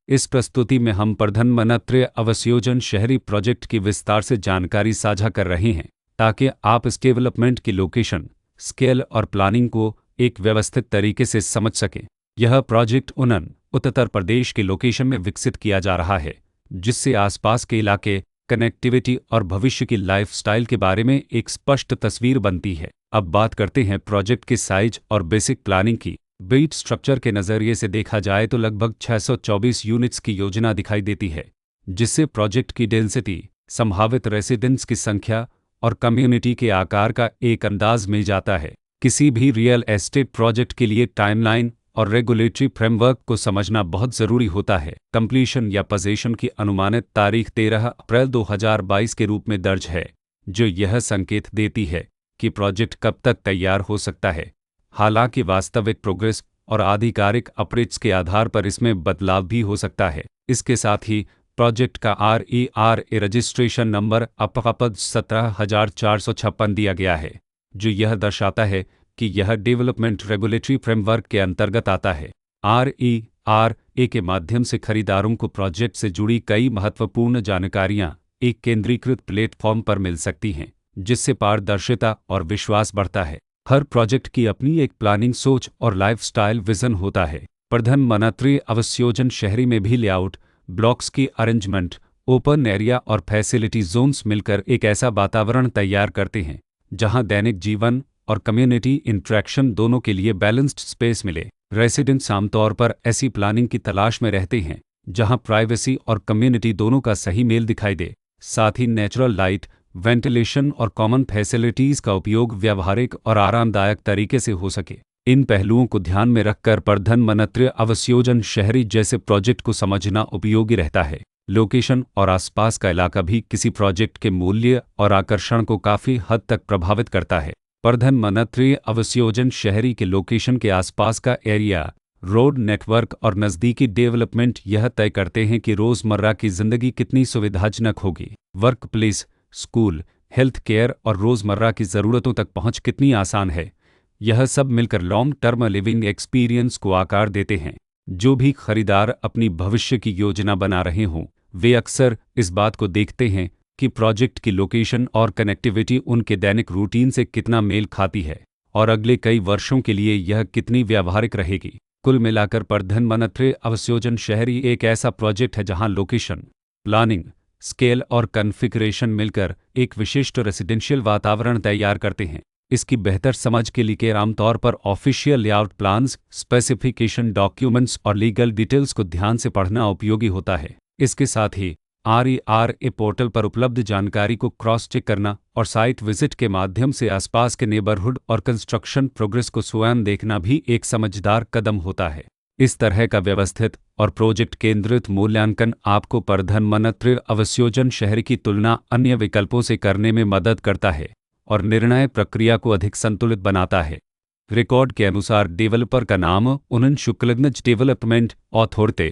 इस प्रस्तुति में हम प्रधानमंत्री आवास योजना शहरी प्रोजेक्ट की विस्तार से जानकारी साझा कर रहे हैं ताकि आप इस डेवलपमेंट की लोकेशन, स्केल और प्लानिंग को एक व्यवस्थित तरीके से समझ सकें। यह प्रोजेक्ट उत्तर प्रदेश के लोकेशन में विकसित किया जा रहा है, जिससे आसपास के इलाके, कनेक्टिविटी और भविष्य की लाइफस्टाइल के बारे में एक स्पष्ट तस्वीर बनती है। अब बात करते हैं प्रोजेक्ट के साइज और बेसिक प्लानिंग की। बेट स्ट्रक्चर के नज़रिए से देखा जाए तो लगभग 624 यूनिट्स की योजना दिखाई देती है, जिससे प्रोजेक्ट की डेंसिटी, संभावित रेसिडेंट्स की संख्या और कम्युनिटी के आकार का एक अंदाज मिल जाता है। किसी भी रियल एस्टेट प्रोजेक्ट के लिए टाइमलाइन और रेगुलेटरी फ्रेमवर्क को समझना बहुत ज़रूरी होता है। कंप्लीशन या पोजीशन की अनुमानित तारीख 13 अप्रैल 2022 के रूप में दर्ज है, जो यह संकेत देती है कि प्रोजेक्ट कब तक तैयार हो सकता है। हालांकि वास्तविक प्रोग्रेस और आधिकारिक अपडेट्स के आधार पर इसमें बदलाव भी हो सकता है। इसके साथ ही प्रोजेक्ट का RERA रजिस्ट्रेशन नंबर अपपद 17,456 दिया गया है, जो यह दर्शाता है कि यह डेवलपमेंट रेगुलेटरी फ्रेमवर्क के अंतर्गत आता है। RERA के माध्यम से खरीदारों को प्रोजेक्ट से जुड़ी कई महत्वपूर्ण जानकारियां एक केंद्रीकृत प्लेटफॉर्म पर मिल सकती हैं, जिससे पारदर्शिता और विश्वास बढ़ता है। हर प्रोजेक्ट की अपनी एक प्लानिंग सोच और लाइफस्टाइल विजन होता है। प्रधानमंत्री आवास योजना शहरी में भी लेआउट, ब्लॉक्स की अरेंजमेंट, ओपन एरिया और फैसिलिटी जोन्स मिलकर एक ऐसा वातावरण तैयार करते हैं जहां दैनिक जीवन और कम्युनिटी इंटरेक्शन दोनों के लिए बैलेंस्ड स्पेस मिले। रेसिडेंट्स आमतौर पर ऐसी प्लानिंग की तलाश में रहते हैं जहां प्राइवेसी और कम्युनिटी दोनों का सही मेल दिखाई दे। साथ ही नेचुरल लाइट, वेंटिलेशन और कॉमन फैसिलिटीज़ का उपयोग व्यावहारिक और आरामदायक तरीके से हो सके। इन पहलुओं को ध्यान में रखकर प्रधानमंत्री आवास योजना शहरी जैसे प्रोजेक्ट को समझना उपयोगी रहता है। लोकेशन और आसपास का इलाका भी किसी प्रोजेक्ट के मूल्य और आकर्षण को काफ़ी हद तक प्रभावित करता है। प्रधानमंत्री आवास योजना शहरी के लोकेशन के आसपास का एरिया, रोड नेटवर्क और नज़दीकी डेवलपमेंट यह तय करते हैं कि रोज़मर्रा की ज़िंदगी कितनी सुविधाजनक होगी। Work place, school, health care और रोज़मर्रा की ज़रूरतों तक पहुंच कितनी आसान है। यह सब मिलकर लॉन्ग टर्म लिविंग एक्सपीरियंस को आकार देते हैं। जो भी खरीदार अपनी भविष्य की योजना बना रहे हों, वे अक्सर इस बात को देखते हैं कि प्रोजेक्ट की लोकेशन और कनेक्टिविटी उनके दैनिक रूटीन से कितना मेल खाती है और अगले कई वर्षों के लिए यह कितनी व्यावहारिक रहेगी। कुल मिलाकर प्रधानमंत्री आवास योजना शहरी एक ऐसा प्रोजेक्ट है जहां लोकेशन, प्लानिंग, स्केल और कॉन्फ़िगरेशन मिलकर एक विशिष्ट रेसिडेंशियल वातावरण तैयार करते हैं। इसकी बेहतर समझ के लिए आमतौर पर official layout plans, specification documents और लीगल डिटेल्स को ध्यान से पढ़ना उपयोगी होता है। इसके साथ ही RERA पोर्टल पर उपलब्ध जानकारी को क्रॉस चेक करना और साइट विजिट के माध्यम से आसपास के नेबरहुड और कंस्ट्रक्शन प्रोग्रेस को स्वयं देखना भी एक समझदार कदम होता है। इस तरह का व्यवस्थित और प्रोजेक्ट केंद्रित मूल्यांकन आपको प्रधानमंत्री आवास योजना शहरी की तुलना अन्य विकल्पों से करने में मदद करता है और निर्णय प्रक्रिया को अधिक संतुलित बनाता है। रिकॉर्ड के अनुसार डेवलपर का नाम उनन शुक्लगंज डेवलपमेंट अथॉरिटी